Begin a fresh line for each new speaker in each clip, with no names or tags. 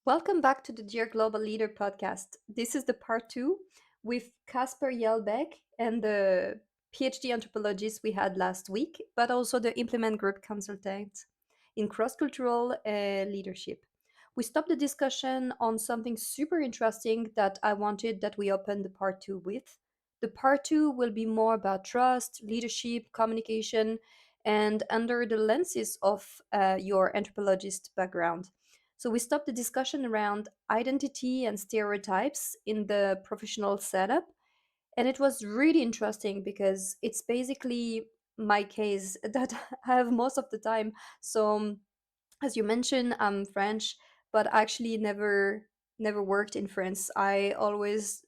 Welcome back to the Dear Global Leader podcast. This is the part two with Kasper Jelsbech and the PhD anthropologist we had last week, but also the Implement Group consultant in cross cultural leadership. We stopped the discussion on something super interesting that I wanted that we open the part two with. The part two will be more about trust, leadership, communication, and under the lenses of your anthropologist background. So we stopped the discussion around identity and stereotypes in the professional setup. And it was really interesting because it's basically my case that I have most of the time. So as you mentioned, I'm French, but actually never worked in France. I always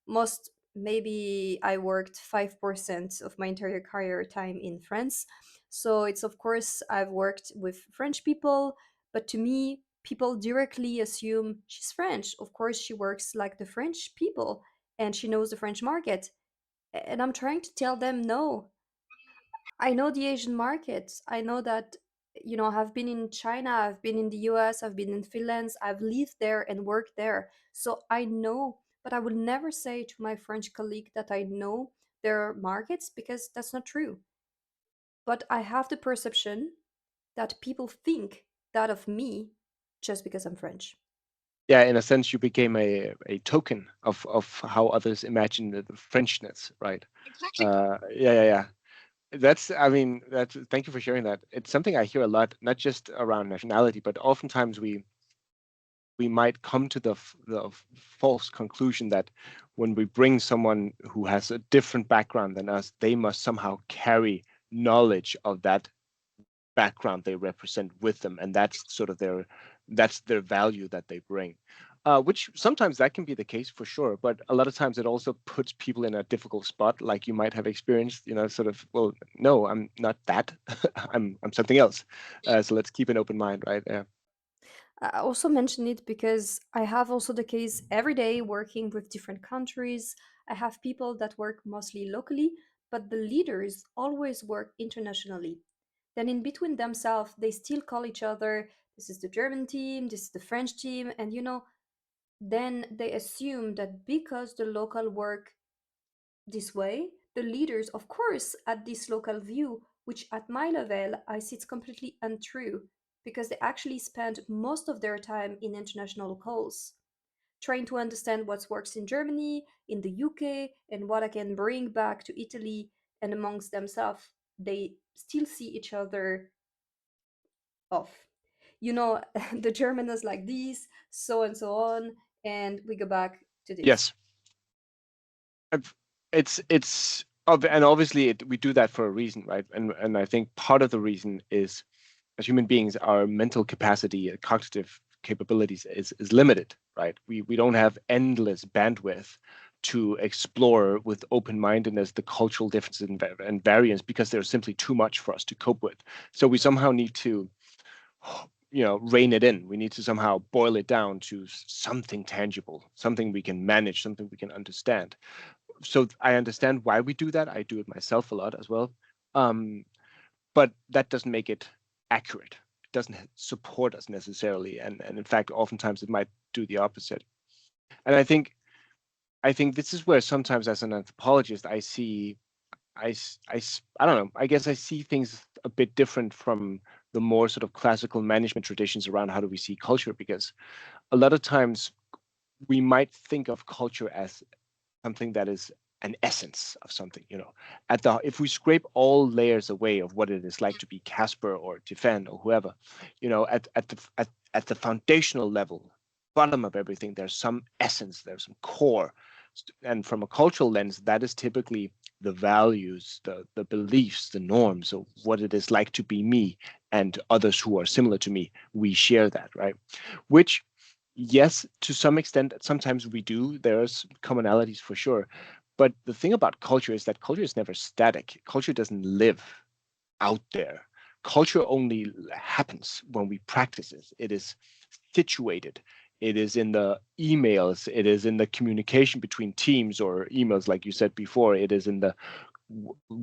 most maybe I worked 5% of my entire career time in France. So it's of course I've worked with French people, but to me people directly assume she's French. Of course she works like the French people and she knows the French market. And I'm trying to tell them no, I know the Asian markets. I know that, I've been in China, I've been in the US, I've been in Finland, I've lived there and worked there. So I know, but I would never say to my French colleague that I know their markets because that's not true. But I have the perception that people think that of me just because I'm French.
Yeah, in a sense, you became a token of how others imagine the Frenchness, right?
Exactly.
Yeah. I mean, thank you for sharing that. It's something I hear a lot, not just around nationality, but oftentimes we might come to the false conclusion that when we bring someone who has a different background than us, they must somehow carry knowledge of that background they represent with them, and that's their value that they bring. Which sometimes that can be the case for sure, but a lot of times it also puts people in a difficult spot, like you might have experienced. Sort of, well, no, I'm not that. I'm something else. So let's keep an open mind, right? Yeah.
I also mention it because I have also the case every day working with different countries. I have people that work mostly locally, but the leaders always work internationally. Then, in between themselves, they still call each other, this is the German team, this is the French team, and then they assume that because the local work this way, the leaders, of course, at this local view, which at my level I see it's completely untrue, because they actually spend most of their time in international calls, trying to understand what works in Germany, in the UK, and what I can bring back to Italy and amongst themselves. They still see each other off. The German is like this, so and so on, and we go back to this.
Yes. And obviously we do that for a reason, right? And I think part of the reason is, as human beings, our mental capacity, cognitive capabilities is limited, right? We don't have endless bandwidth to explore with open-mindedness the cultural differences and variance, because there's simply too much for us to cope with. So we somehow need to, rein it in. We need to somehow boil it down to something tangible, something we can manage, something we can understand. So I understand why we do that. I do it myself a lot as well. Um, but that doesn't make it accurate. It doesn't support us necessarily, and in fact, oftentimes it might do the opposite. And I think this is where sometimes, as an anthropologist, I don't know. I guess I see things a bit different from the more sort of classical management traditions around how do we see culture, because a lot of times we might think of culture as something that is an essence of something. If we scrape all layers away of what it is like to be Casper or Tiphaine or whoever, at the foundational level, bottom of everything, there's some essence, there's some core. And from a cultural lens, that is typically the values, the beliefs, the norms of what it is like to be me, and others who are similar to me. We share that, right? Which, yes, to some extent, sometimes we do. There's commonalities for sure. But the thing about culture is that culture is never static. Culture doesn't live out there. Culture only happens when we practice it. It is situated. It is in the emails. It is in the communication between teams or emails, like you said before. It is in the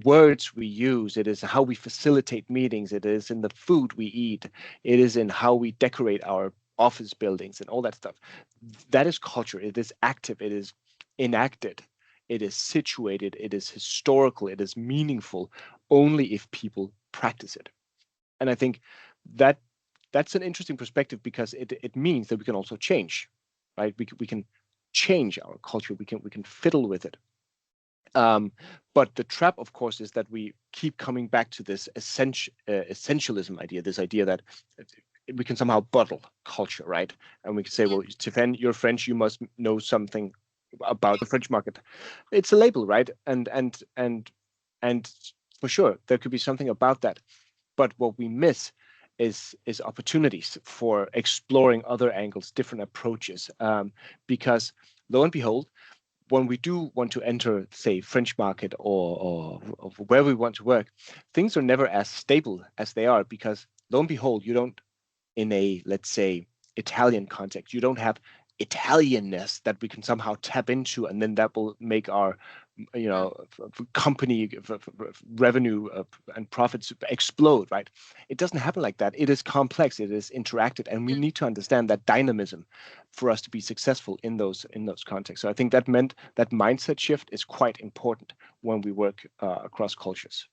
words we use. It is how we facilitate meetings. It is in the food we eat. It is in how we decorate our office buildings and all that stuff. That is culture. It is active. It is enacted. It is situated. It is historical. It is meaningful only if people practice it. And I think that that's an interesting perspective because it means that we can also change, right? We can change our culture. We can fiddle with it. But the trap, of course, is that we keep coming back to this essentialism idea, this idea that we can somehow bottle culture, right? And we can say, well, Tiphaine, you're French, you must know something about the French market. It's a label, right? And for sure, there could be something about that. But what we miss is opportunities for exploring other angles, different approaches, because lo and behold, when we do want to enter, say, French market or where we want to work, things are never as stable as they are because lo and behold, you don't, in a, let's say, Italian context, you don't have Italianness that we can somehow tap into, and then that will make our, company revenue and profits explode, right? It doesn't happen like that. It is complex. It is interacted, and we need to understand that dynamism for us to be successful in those contexts. So I think that meant that mindset shift is quite important when we work across cultures.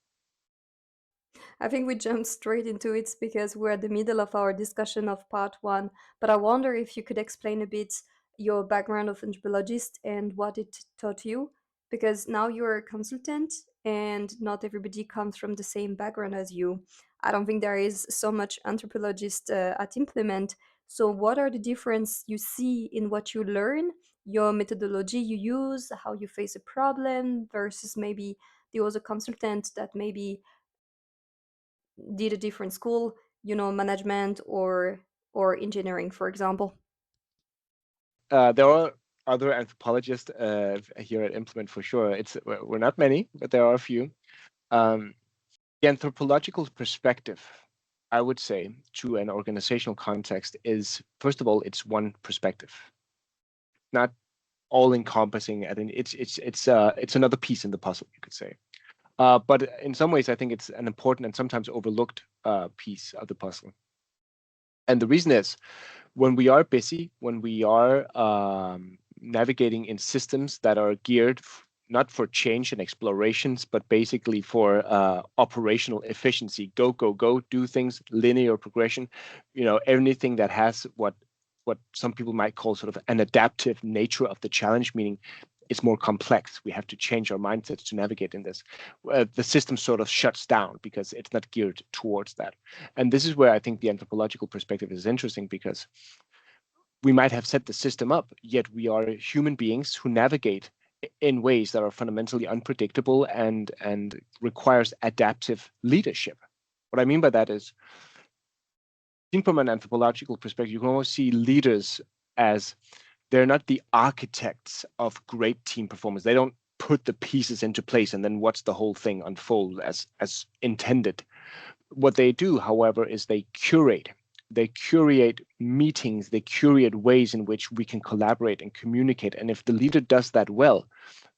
I think we jumped straight into it because we're at the middle of our discussion of part one. But I wonder if you could explain a bit your background of anthropologist and what it taught you, because now you're a consultant and not everybody comes from the same background as you. I don't think there is so much anthropologist at Implement. So, what are the difference you see in what you learn, your methodology you use, how you face a problem versus maybe the other consultant that maybe did a different school, management or engineering, for example.
There are other anthropologists here at Implement for sure. We're not many, but there are a few. Um, the anthropological perspective, I would say, to an organizational context is, first of all, it's one perspective, not all encompassing. I think it's another piece in the puzzle, you could say. But in some ways, I think it's an important and sometimes overlooked piece of the puzzle. And the reason is, when we are busy, when we are navigating in systems that are geared not for change and explorations, but basically for operational efficiency, go, go, go, do things, linear progression, anything that has what some people might call sort of an adaptive nature of the challenge, meaning it's more complex. We have to change our mindsets to navigate in this. The system sort of shuts down because it's not geared towards that. And this is where I think the anthropological perspective is interesting, because we might have set the system up, yet we are human beings who navigate in ways that are fundamentally unpredictable and requires adaptive leadership. What I mean by that is, seen from an anthropological perspective, you can always see leaders as they're not the architects of great team performance. They don't put the pieces into place and then watch the whole thing unfold as intended. What they do, however, is they curate. They curate meetings, they curate ways in which we can collaborate and communicate. And if the leader does that well,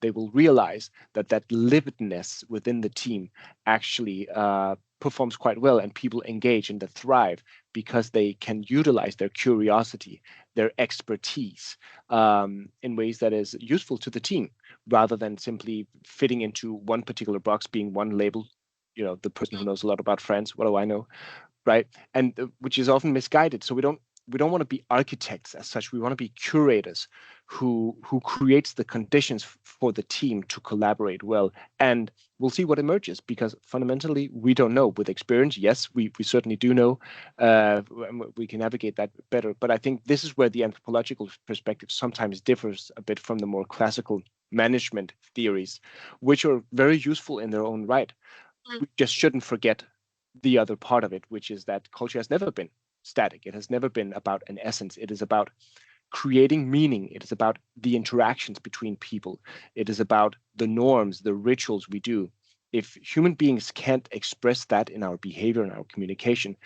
they will realize that that livedness within the team actually performs quite well, and people engage and they thrive because they can utilize their curiosity, their expertise in ways that is useful to the team, rather than simply fitting into one particular box, being one label. The person who knows a lot about France, what do I know, right? And which is often misguided. So we don't want to be architects as such. We want to be curators who creates the conditions for the team to collaborate well. And we'll see what emerges, because fundamentally we don't know. With experience, yes, we certainly do know. We can navigate that better. But I think this is where the anthropological perspective sometimes differs a bit from the more classical management theories, which are very useful in their own right. We just shouldn't forget the other part of it, which is that culture has never been static. It has never been about an essence. It is about creating meaning. It is about the interactions between people. It is about the norms, the rituals we do. If human beings can't express that in our behavior and our communication,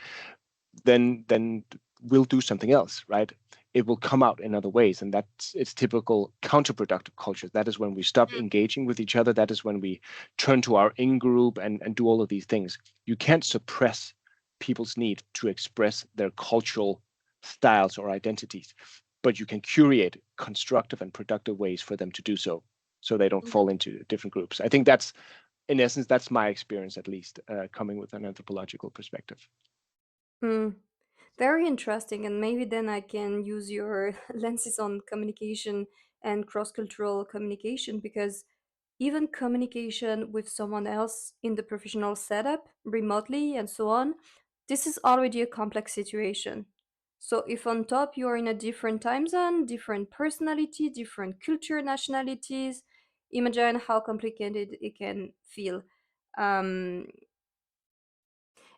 then we'll do something else, right? It will come out in other ways, and it's typical counterproductive culture. That is when we stop engaging with each other. That is when we turn to our in-group and do all of these things. You can't suppress people's need to express their cultural styles or identities, but you can curate constructive and productive ways for them to do so, so they don't fall into different groups. I think that's, in essence, that's my experience, at least, coming with an anthropological perspective.
Mm. Very interesting, and maybe then I can use your lenses on communication and cross-cultural communication, because even communication with someone else in the professional setup, remotely and so on, this is already a complex situation. So if on top you are in a different time zone, different personality, different culture, nationalities, imagine how complicated it can feel. Um,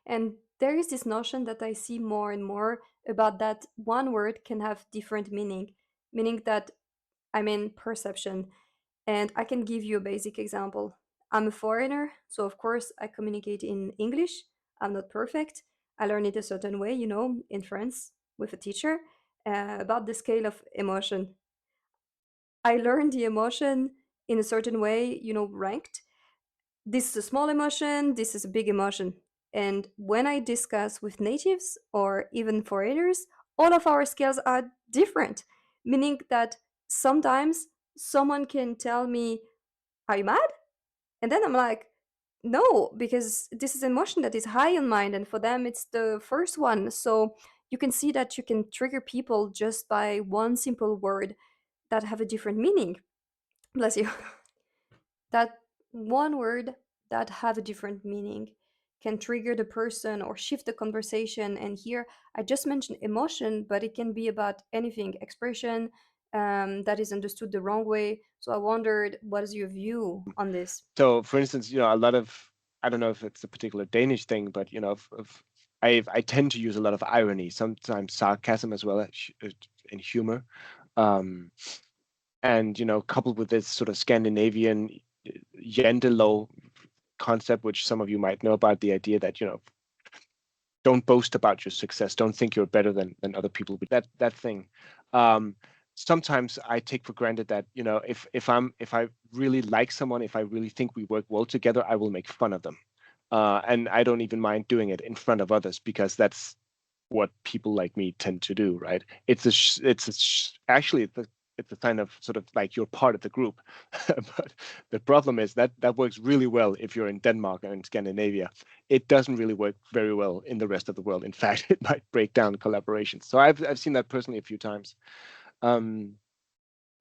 and there is this notion that I see more and more about that one word can have different meaning, meaning that I mean perception. And I can give you a basic example. I'm a foreigner, so of course I communicate in English. I'm not perfect. I learn it a certain way, in France with a teacher, about the scale of emotion. I learned the emotion in a certain way, ranked. This is a small emotion, this is a big emotion. And when I discuss with natives or even foreigners, all of our scales are different, meaning that sometimes someone can tell me, "Are you mad?" And then I'm like, "No, because this is emotion that is high on mind, and for them, it's the first one." So you can see that you can trigger people just by one simple word that have a different meaning. Bless you. That one word that have a different meaning can trigger the person or shift the conversation. And here I just mentioned emotion, but it can be about anything, expression, that is understood the wrong way. So I wondered, what is your view on this?
So, for instance, a lot of, I don't know if it's a particular Danish thing, but I tend to use a lot of irony, sometimes sarcasm as well, in humor, um, and coupled with this sort of Scandinavian jantelov concept, which some of you might know about, the idea that don't boast about your success, don't think you're better than other people. But that thing, um, sometimes I take for granted that if I really like someone, if I really think we work well together, I will make fun of them, and I don't even mind doing it in front of others, because that's what people like me tend to do, right? Actually it's a sign of sort of like you're part of the group. But the problem is that that works really well if you're in Denmark or in Scandinavia. It doesn't really work very well in the rest of the world. In fact, it might break down collaboration. So I've seen that personally a few times. Um,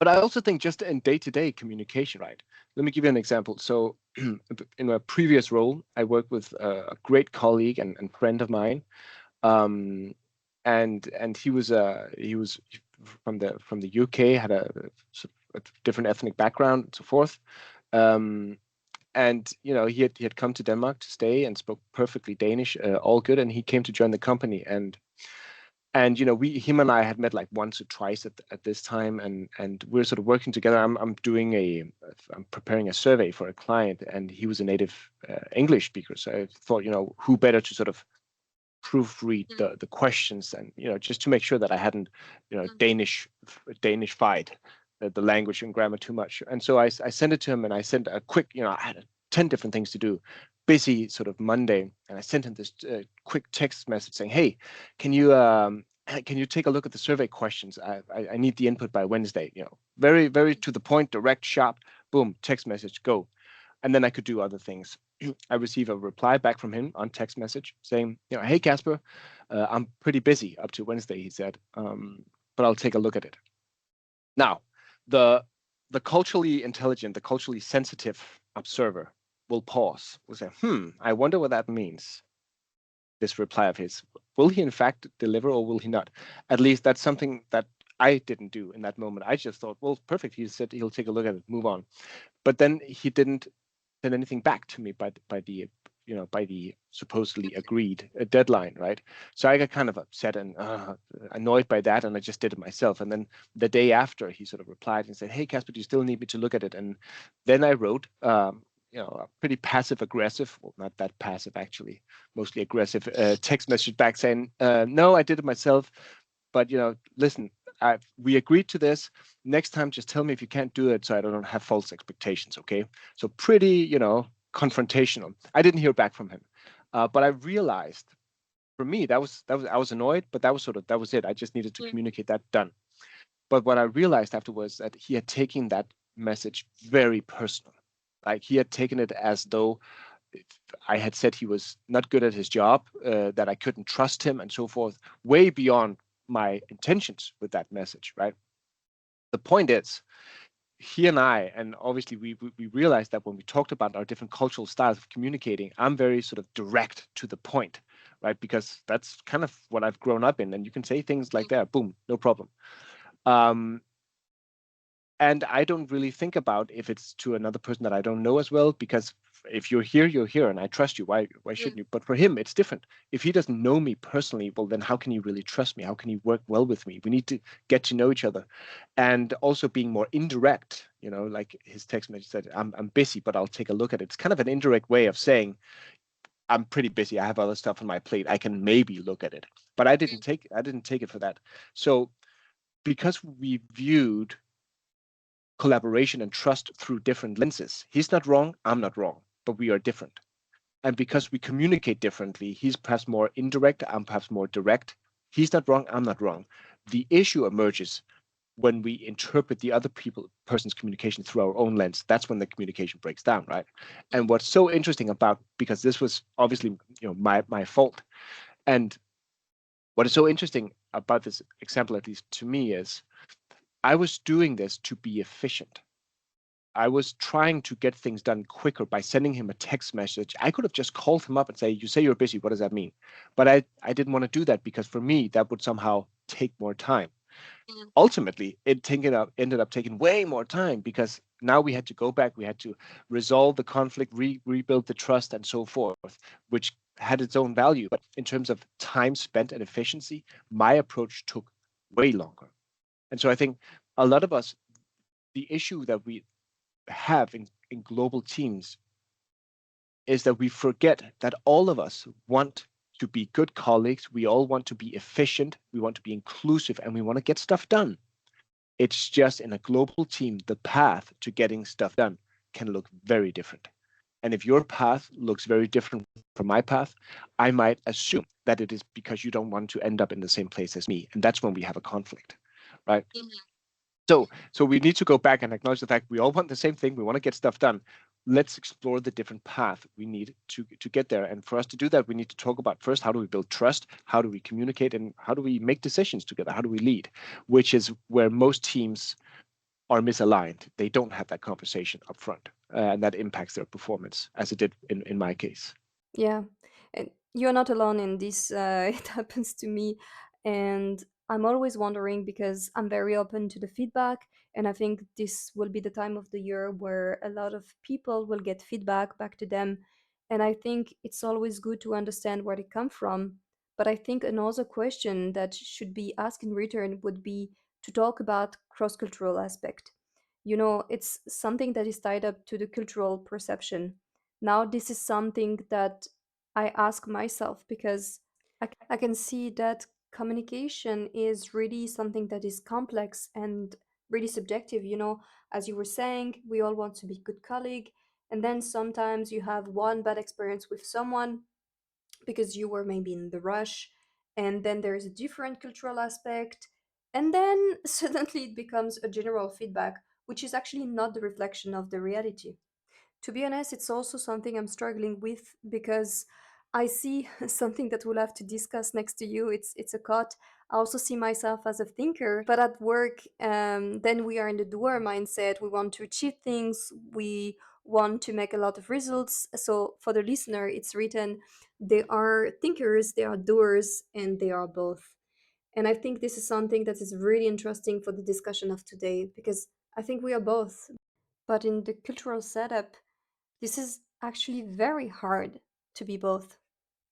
but I also think just in day-to-day communication, right? Let me give you an example. So in a previous role, I worked with a great colleague and friend of mine, um, and he was from the UK, had a different ethnic background and so forth. Um, and he had come to Denmark to stay and spoke perfectly Danish, all good. And he came to join the company, and we him and I had met like once or twice at this time, and we're sort of working together. I'm preparing a survey for a client, and he was a native English speaker. So I thought, who better to sort of proofread the questions, and just to make sure that I hadn't Danish-fied the language and grammar too much. And so I sent it to him, and I sent a quick, I had 10 different things to do, busy sort of Monday, and I sent him this quick text message saying, "Hey, can you can you take a look at the survey questions? I need the input by Wednesday." Very, very to the point, direct, sharp. Boom, text message, go. And then I could do other things. I receive a reply back from him on text message saying, "Hey Kasper, I'm pretty busy up to Wednesday," he said, "but I'll take a look at it." Now, the the culturally intelligent, the culturally sensitive observer will pause, will say, I wonder what that means, this reply of his. Will he in fact deliver, or will he not? At least that's something that I didn't do in that moment. I just thought, well, perfect. He said he'll take a look at it, move on. But then he didn't send anything back to me by the supposedly agreed deadline, right? So I got kind of upset and annoyed by that, and I just did it myself. And then the day after, he sort of replied and said, "Hey, Casper, do you still need me to look at it?" And then I wrote, a pretty passive aggressive, well, not that passive actually, mostly aggressive text message back saying, "No, I did it myself, but listen, we agreed to this. Next time, just tell me if you can't do it, so I don't have false expectations, okay?" So pretty, confrontational. I didn't hear back from him, but I realized for me, that was I was annoyed, but that was it. I just needed to communicate that, done. But what I realized afterwards that he had taken that message very personal. Like he had taken it as though I had said he was not good at his job, that I couldn't trust him, and so forth, way beyond my intentions with that message, right? The point is, he and I, and obviously we realized that when we talked about our different cultural styles of communicating, I'm very sort of direct to the point, right? Because that's kind of what I've grown up in, and you can say things like that, boom, no problem. Um, and I don't really think about if it's to another person that I don't know as well, because if you're here, and I trust you. Why shouldn't you? But for him, it's different. If he doesn't know me personally, well, then how can he really trust me? How can he work well with me? We need to get to know each other, and also being more indirect. Like his text message said, "I'm busy, but I'll take a look at it." It's kind of an indirect way of saying I'm pretty busy. I have other stuff on my plate. I can maybe look at it, but I didn't take it for that. So because we viewed collaboration and trust through different lenses. He's not wrong, I'm not wrong, but we are different. And because we communicate differently, he's perhaps more indirect, I'm perhaps more direct. He's not wrong, I'm not wrong. The issue emerges when we interpret the other person's communication through our own lens. That's when the communication breaks down, right? And what's so interesting about, because this was obviously my fault, and what is so interesting about this example, at least to me, is I was doing this to be efficient. I was trying to get things done quicker by sending him a text message. I could have just called him up and say, "You say you're busy. What does that mean?" But I didn't want to do that because for me, that would somehow take more time. Ultimately, ended up taking way more time because now we had to go back. We had to resolve the conflict, rebuild the trust, and so forth, which had its own value. But in terms of time spent and efficiency, my approach took way longer. And so I think a lot of us, the issue that we have in global teams is that we forget that all of us want to be good colleagues. We all want to be efficient. We want to be inclusive, and we want to get stuff done. It's just in a global team, the path to getting stuff done can look very different. And if your path looks very different from my path, I might assume that it is because you don't want to end up in the same place as me. And that's when we have a conflict, right? So we need to go back and acknowledge the fact we all want the same thing. We want to get stuff done. Let's explore the different path we need to get there. And for us to do that, we need to talk about first, how do we build trust? How do we communicate? And how do we make decisions together? How do we lead? Which is where most teams are misaligned. They don't have that conversation up front. And that impacts their performance, as it did in my case.
Yeah, and you're not alone in this. It happens to me, and I'm always wondering because I'm very open to the feedback, and I think this will be the time of the year where a lot of people will get feedback back to them, and I think it's always good to understand where they come from. But I think another question that should be asked in return would be to talk about cross-cultural aspect. It's something that is tied up to the cultural perception. Now this is something that I ask myself because I can see that communication is really something that is complex and really subjective. As you were saying, we all want to be good colleague, and then sometimes you have one bad experience with someone because you were maybe in the rush, and then there's a different cultural aspect, and then suddenly it becomes a general feedback, which is actually not the reflection of the reality. To be honest, it's also something I'm struggling with because I see something that we'll have to discuss next to you. It's a cut. I also see myself as a thinker, but at work, then we are in the doer mindset. We want to achieve things. We want to make a lot of results. So for the listener, it's written: they are thinkers, they are doers, and they are both. And I think this is something that is really interesting for the discussion of today because I think we are both. But in the cultural setup, this is actually very hard to be both.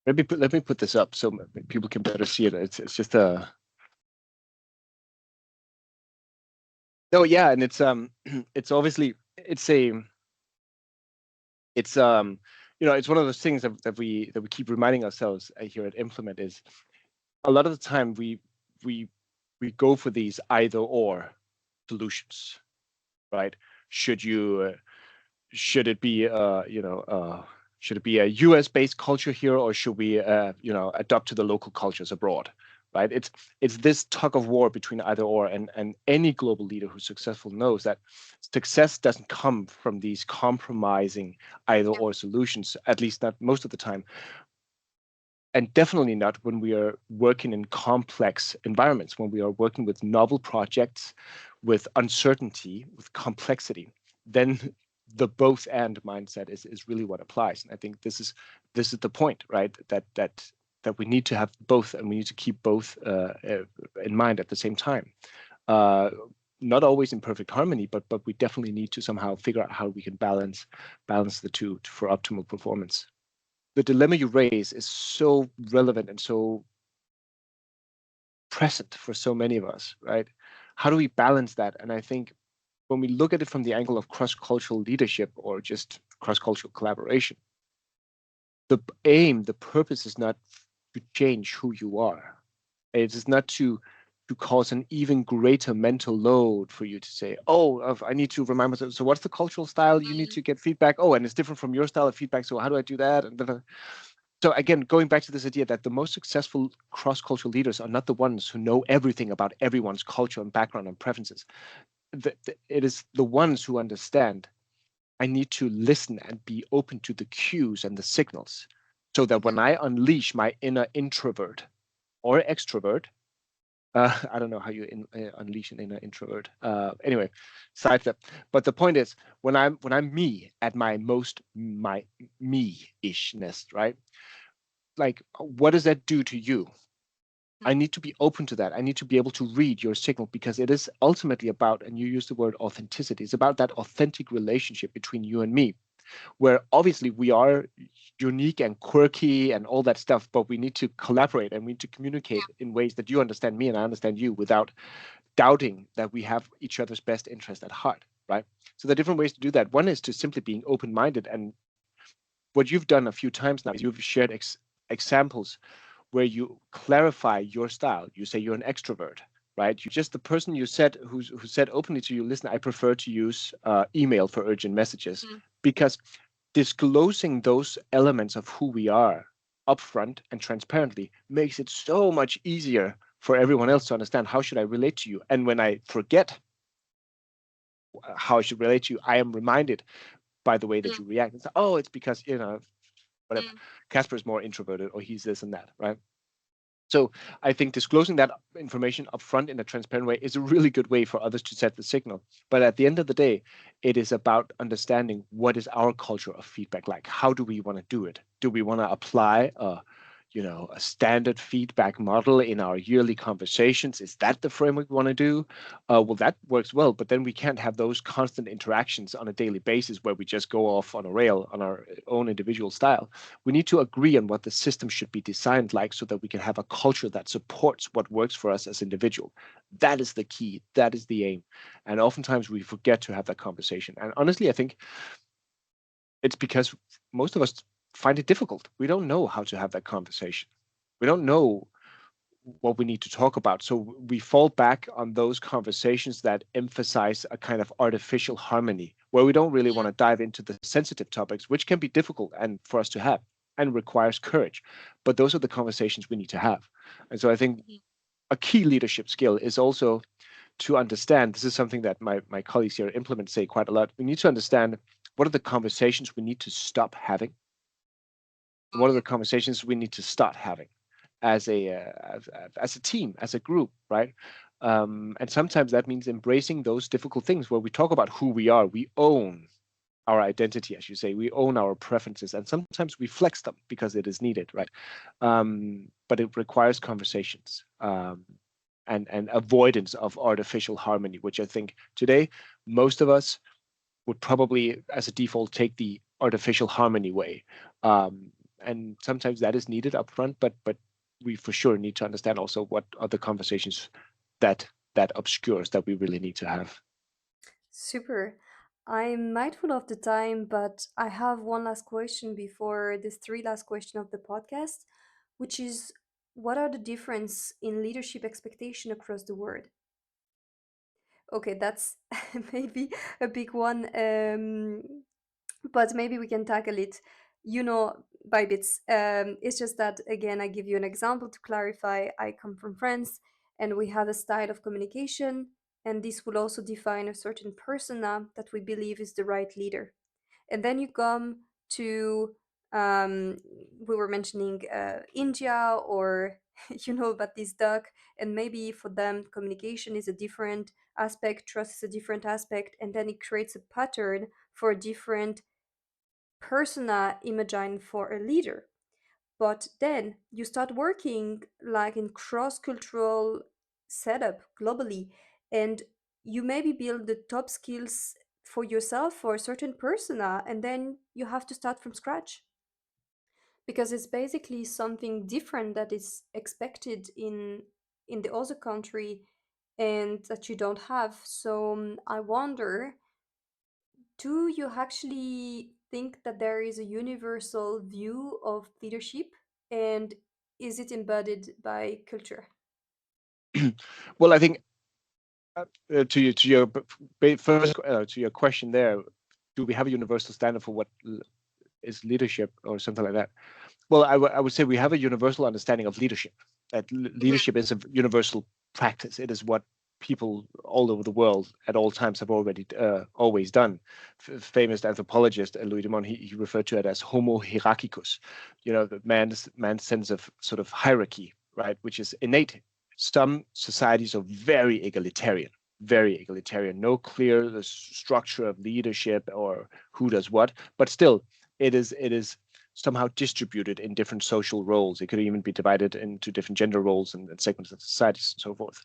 Let me put this up so people can better see it. It's just a no, yeah, and it's it's obviously it's a it's it's one of those things that we keep reminding ourselves here at Implement is a lot of the time we we go for these either or solutions, right? Should you should it be Should it be a US based culture here, or should we adopt to the local cultures abroad? Right? It's this tug of war between either or, and any global leader who's successful knows that success doesn't come from these compromising either or solutions, at least not most of the time, and definitely not when we are working in complex environments, when we are working with novel projects, with uncertainty, with complexity. Then the both and mindset is really what applies. And I think this is the point, right? That we need to have both, and we need to keep both in mind at the same time. Uh, Not always in perfect harmony, but we definitely need to somehow figure out how we can balance the two for optimal performance. The dilemma you raise is so relevant and so present for so many of us, right? How do we balance that? And I think when we look at it from the angle of cross-cultural leadership or just cross-cultural collaboration, the aim, the purpose is not to change who you are. It is not to cause an even greater mental load for you to say, oh, I need to remind myself. So what's the cultural style you need to get feedback? Oh, and it's different from your style of feedback. So how do I do that? And so again, going back to this idea that the most successful cross-cultural leaders are not the ones who know everything about everyone's culture and background and preferences. It is the ones who understand, I need to listen and be open to the cues and the signals, so that when I unleash my inner introvert or extrovert, I don't know how you unleash an inner introvert. Anyway, side step. But the point is, when I'm me at my most my me-ishness, right? Like, what does that do to you? I need to be open to that. I need to be able to read your signal, because it is ultimately about, and you use the word authenticity, it's about that authentic relationship between you and me, where obviously we are unique and quirky and all that stuff, but we need to collaborate and we need to communicate in ways that you understand me and I understand you, without doubting that we have each other's best interest at heart, right? So there are different ways to do that. One is to simply being open-minded, and what you've done a few times now is you've shared examples where you clarify your style. You say you're an extrovert, right? You just, the person you said who said openly to you, listen, I prefer to use email for urgent messages, because disclosing those elements of who we are upfront and transparently makes it so much easier for everyone else to understand, how should I relate to you? And when I forget how I should relate to you, I am reminded by the way that you react. It's like, oh, it's because, whatever, Kasper is more introverted, or he's this and that, right? So I think disclosing that information upfront in a transparent way is a really good way for others to set the signal. But at the end of the day, it is about understanding, what is our culture of feedback like? How do we want to do it? Do we want to apply a standard feedback model in our yearly conversations? Is that the framework we want to do? Well, that works well, but then we can't have those constant interactions on a daily basis where we just go off on a rail on our own individual style. We need to agree on what the system should be designed like, so that we can have a culture that supports what works for us as individual. That is the key. That is the aim. And oftentimes we forget to have that conversation. And honestly, I think it's because most of us find it difficult. We don't know how to have that conversation. We don't know what we need to talk about. So we fall back on those conversations that emphasize a kind of artificial harmony, where we don't really want to dive into the sensitive topics, which can be difficult and for us to have and requires courage. But those are the conversations we need to have. And so I think a key leadership skill is also to understand, this is something that my colleagues here at Implement say quite a lot. We need to understand, what are the conversations we need to stop having? What are the conversations we need to start having as a team, as a group, right? And sometimes that means embracing those difficult things where we talk about who we are. We own our identity, as you say. We own our preferences, and sometimes we flex them because it is needed, right? But it requires conversations, and avoidance of artificial harmony, which I think today most of us would probably, as a default, take the artificial harmony way. And sometimes that is needed upfront, but we for sure need to understand also what are the conversations that obscures that we really need to have.
Super. I'm mindful of the time, but I have one last question before this three last question of the podcast, which is, what are the difference in leadership expectation across the world? Okay, that's maybe a big one, but maybe we can tackle it. by bits. It's just that, again, I give you an example to clarify. I come from France, and we have a style of communication, and this will also define a certain persona that we believe is the right leader. And then you come to, um, we were mentioning India, or about this duck, and maybe for them communication is a different aspect, trust is a different aspect, and then it creates a pattern for a different persona imagined for a leader. But then you start working like in cross-cultural setup globally, and you maybe build the top skills for yourself for a certain persona, and then you have to start from scratch because it's basically something different that is expected in the other country and that you don't have. So I wonder, do you actually think that there is a universal view of leadership, and is it embedded by culture?
Well, I think first to your question there, do we have a universal standard for what is leadership or something like that? Well, I would say we have a universal understanding of leadership. That leadership is a universal practice. It is what people all over the world at all times have already always done. Famous anthropologist Louis Dumont, he referred to it as Homo hierarchicus. The man's sense of sort of hierarchy, right, which is innate. Some societies are very egalitarian. Very egalitarian, no clear the structure of leadership or who does what, but still, it is somehow distributed in different social roles. It could even be divided into different gender roles and segments of societies and so forth.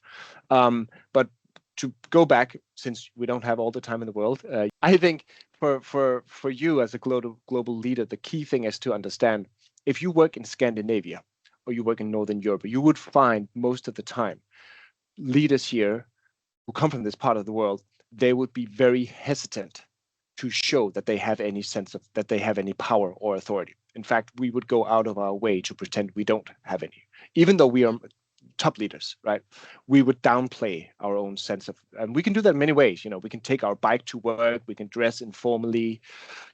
But to go back, since we don't have all the time in the world, I think for you as a global leader, the key thing is to understand if you work in Scandinavia or you work in Northern Europe, you would find most of the time leaders here who come from this part of the world, they would be very hesitant to show that they have any sense of that they have any power or authority. In fact, we would go out of our way to pretend we don't have any, even though we are top leaders, right? We would downplay our own sense of, and we can do that in many ways. We can take our bike to work, we can dress informally,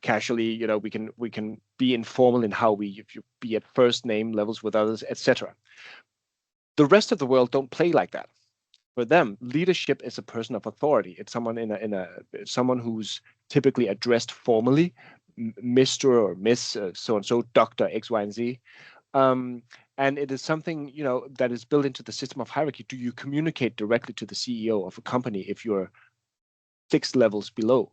casually. We can be informal in how we if you be at first name levels with others, etc. The rest of the world don't play like that. For them, leadership is a person of authority. It's someone who's typically addressed formally, Mr. or Miss so and so, Doctor X, Y, and Z. And it is something that is built into the system of hierarchy. Do you communicate directly to the CEO of a company if you're 6 levels below?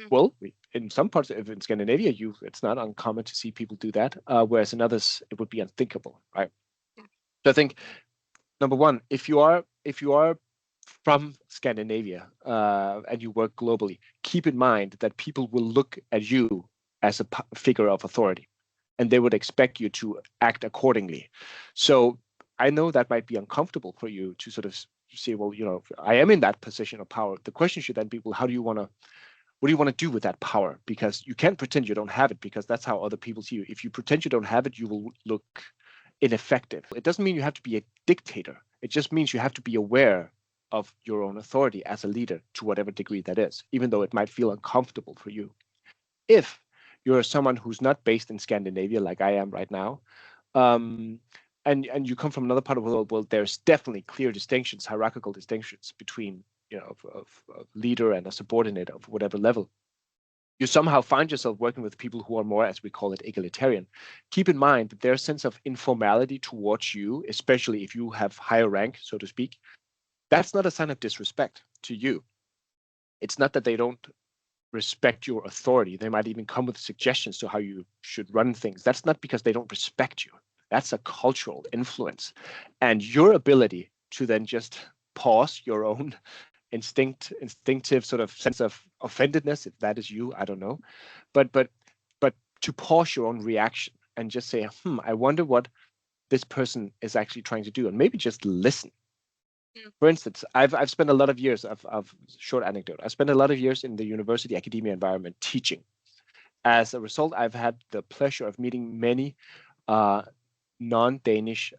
Well, in some parts of in Scandinavia, it's not uncommon to see people do that, whereas in others it would be unthinkable, right? So I think number one, if you are from Scandinavia and you work globally, keep in mind that people will look at you as a figure of authority, and they would expect you to act accordingly. So I know that might be uncomfortable for you to sort of say, well, I am in that position of power. The question should then be, well, what do you want to do with that power? Because you can't pretend you don't have it, because that's how other people see you. If you pretend you don't have it, you will look ineffective. It doesn't mean you have to be a dictator. It just means you have to be aware of your own authority as a leader to whatever degree that is, even though it might feel uncomfortable for you. If you're someone who's not based in Scandinavia like I am right now, um, and you come from another part of the world, well, there's definitely clear distinctions, hierarchical distinctions between of leader and a subordinate of whatever level. You somehow find yourself working with people who are more, as we call it, egalitarian. Keep in mind that their sense of informality towards you, especially if you have higher rank, so to speak, that's not a sign of disrespect to you. It's not that they don't respect your authority. They might even come with suggestions to how you should run things. That's not because they don't respect you. That's a cultural influence. And your ability to then just pause your own instinctive sort of sense of offendedness, if that is you, I don't know, but to pause your own reaction and just say, I wonder what this person is actually trying to do, and maybe just listen. For instance, I've spent a lot of years of short anecdote. I spent a lot of years in the university academia environment teaching. As a result, I've had the pleasure of meeting many non-Danish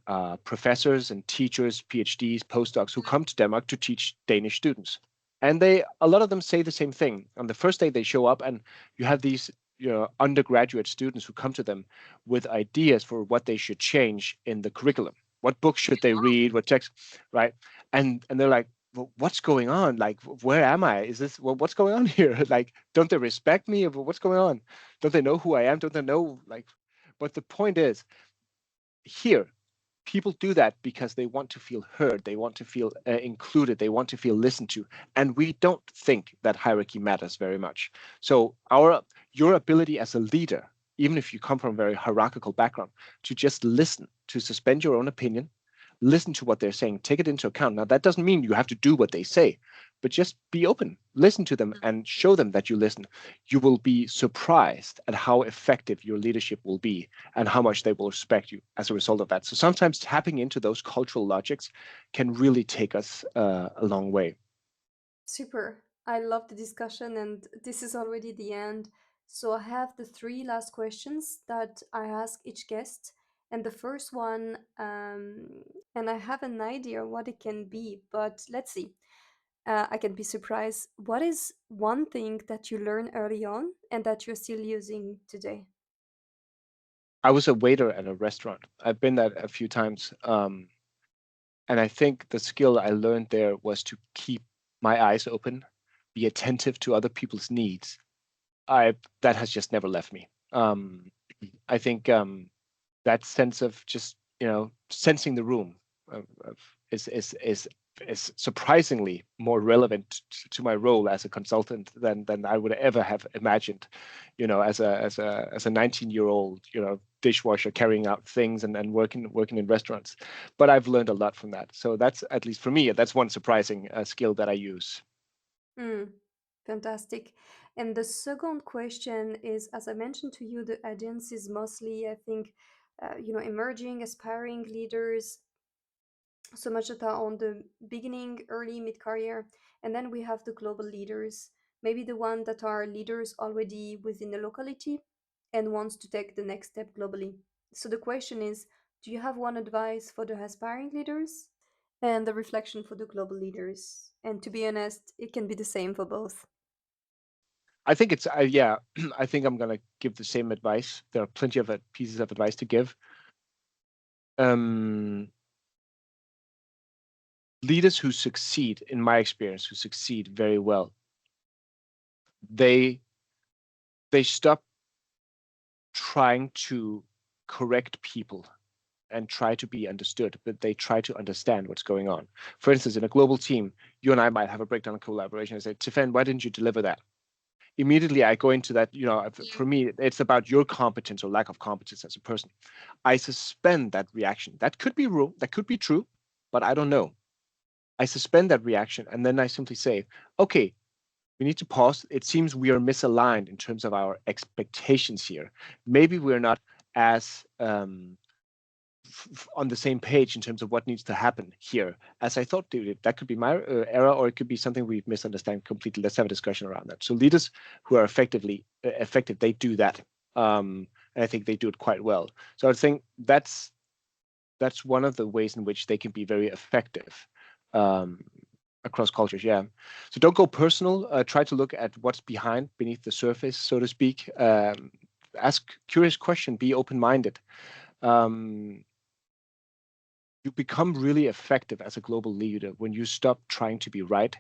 professors and teachers, PhDs, postdocs who come to Denmark to teach Danish students. And a lot of them say the same thing. On the first day they show up and you have these undergraduate students who come to them with ideas for what they should change in the curriculum. What books should they read? What text, right? And they're like, well, what's going on? Like, where am I? Is this what's going on here? Like, don't they respect me? What's going on? Don't they know who I am? Don't they know like? But the point is, here people do that because they want to feel heard, they want to feel included, they want to feel listened to, and we don't think that hierarchy matters very much. So your ability as a leader, even if you come from a very hierarchical background, to just listen, to suspend your own opinion, listen to what they're saying, take it into account. Now that doesn't mean you have to do what they say, but just be open, listen to them and show them that you listen. You will be surprised at how effective your leadership will be and how much they will respect you as a result of that. So sometimes tapping into those cultural logics can really take us a long way.
Super. I love the discussion, and this is already the end. So I have the three last questions that I ask each guest. And the first one, and I have an idea what it can be, but let's see. I can be surprised. What is one thing that you learned early on and that you're still using today?
I was a waiter at a restaurant. I've been that a few times. And I think the skill I learned there was to keep my eyes open, be attentive to other people's needs. I That has just never left me. I think that sense of just sensing the room of, is surprisingly more relevant to my role as a consultant than I would ever have imagined. As a 19-year-old, dishwasher carrying out things and working in restaurants. But I've learned a lot from that. So that's, at least for me, that's one surprising skill that I use.
Mm, fantastic. And the second question is, as I mentioned to you, the audience is mostly, I think, emerging, aspiring leaders, so much that are on the beginning, early, mid career. And then we have the global leaders, maybe the one that are leaders already within a locality and wants to take the next step globally. So the question is, do you have one advice for the aspiring leaders and the reflection for the global leaders? And to be honest, it can be the same for both.
I think it's yeah. I think I'm gonna give the same advice. There are plenty of pieces of advice to give. Um, Leaders who succeed, in my experience, who succeed very well, they stop trying to correct people and try to be understood, but they try to understand what's going on. For instance, in a global team, you and I might have a breakdown of collaboration and say, Tiphaine, why didn't you deliver that? Immediately I go into that, for me, it's about your competence or lack of competence as a person. I suspend that reaction. That could be real, that could be true, but I don't know. I suspend that reaction and then I simply say, okay, we need to pause. It seems we are misaligned in terms of our expectations here. Maybe we're not as on the same page in terms of what needs to happen here as I thought. That could be my error, or it could be something we misunderstand completely. Let's have a discussion around that. So leaders who are effective, they do that, and I think they do it quite well. So I think that's one of the ways in which they can be very effective um, across cultures. Yeah. So don't go personal. Try to look at what's beneath the surface, so to speak. Ask curious question. Be open-minded. Um, you become really effective as a global leader when you stop trying to be right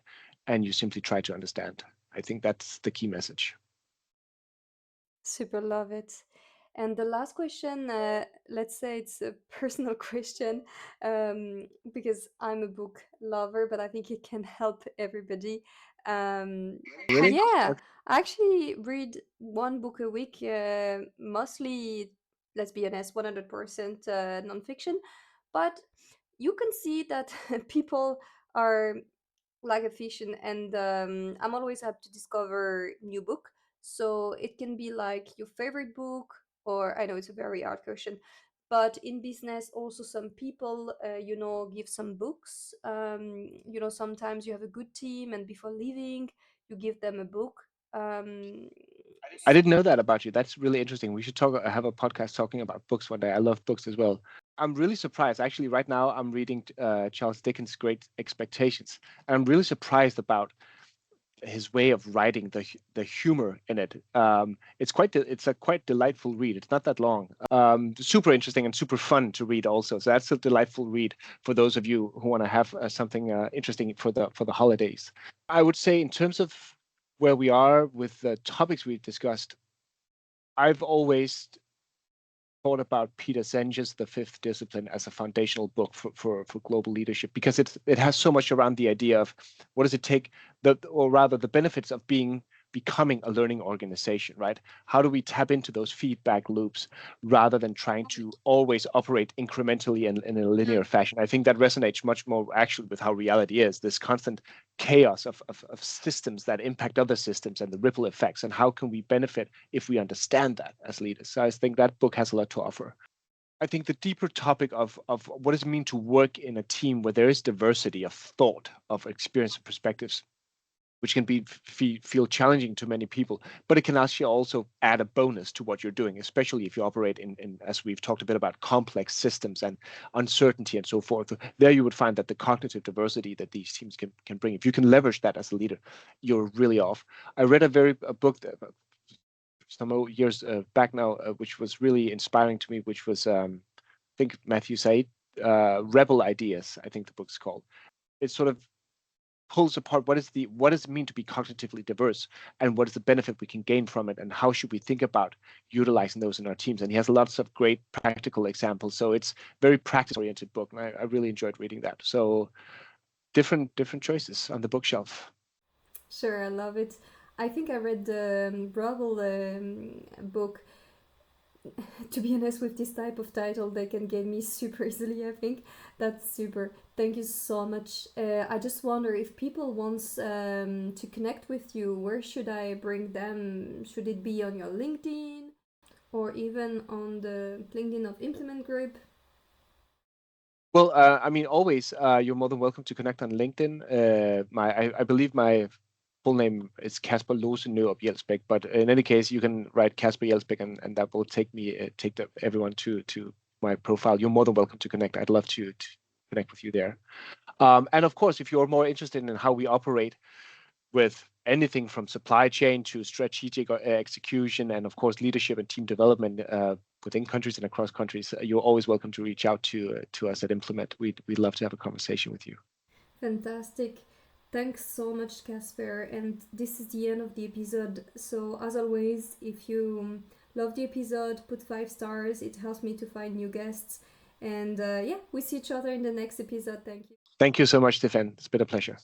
and you simply try to understand. I think that's the key message.
Super love it. And the last question, let's say it's a personal question, because I'm a book lover, but I think it can help everybody. Um,
Really?
yeah, I actually read one book a week, mostly, let's be honest, 100% nonfiction. But you can see that people are like a fiction, and I'm always happy to discover new book. So it can be like your favorite book, or I know it's a very hard question, but in business also some people give some books. Sometimes you have a good team and before leaving you give them a book. um
I didn't know that about you. That's really interesting. We should have a podcast talking about books one day. I love books as well. I'm really surprised. Actually, right now I'm reading Charles Dickens' Great Expectations, and I'm really surprised about his way of writing, the humor in it. It's a quite delightful read. It's not that long. Super interesting and super fun to read also. So that's a delightful read for those of you who want to have something interesting for the holidays. I would say in terms of where we are with the topics we've discussed, I've always thought about Peter Senge's The Fifth Discipline as a foundational book for global leadership, because it has so much around the idea of what does it take, or rather the benefits of becoming a learning organization, right? How do we tap into those feedback loops rather than trying to always operate incrementally and in a linear fashion? I think that resonates much more actually with how reality is, this constant chaos of systems that impact other systems and the ripple effects, and how can we benefit if we understand that as leaders. So I think that book has a lot to offer. I think the deeper topic of what does it mean to work in a team where there is diversity of thought, of experience and perspectives, which can feel challenging to many people, but it can actually also add a bonus to what you're doing, especially if you operate in, as we've talked a bit about, complex systems and uncertainty and so forth. There you would find that the cognitive diversity that these teams can bring, if you can leverage that as a leader, you're really off. I read a book that, some years back now, which was really inspiring to me, which was, I think Matthew Said, Rebel Ideas, I think the book's called. It sort of pulls apart what does it mean to be cognitively diverse, and what is the benefit we can gain from it, and how should we think about utilizing those in our teams. And he has lots of great practical examples, so it's very practice oriented book, and I really enjoyed reading that. So different choices on the bookshelf.
Sure, I love it. I think I read the Bravo book. To be honest, with this type of title, they can get me super easily, I think. That's super. Thank you so much. I just wonder if people wants to connect with you, where should I bring them? Should it be on your LinkedIn or even on the LinkedIn of Implement Group?
Well, I mean, always, you're more than welcome to connect on LinkedIn. I believe my full name is Kasper Jelsbech, but in any case, you can write Kasper Jelsbech, and that will take everyone to my profile. You're more than welcome to connect. I'd love to connect with you there. And of course, if you're more interested in how we operate with anything from supply chain to strategic execution, and of course leadership and team development within countries and across countries, you're always welcome to reach out to us at Implement. We'd love to have a conversation with you.
Fantastic. Thanks so much, Casper. And this is the end of the episode. So, as always, if you love the episode, put 5 stars. It helps me to find new guests. And yeah, we see each other in the next episode. Thank you.
Thank you so much, Tiphaine. It's been a pleasure.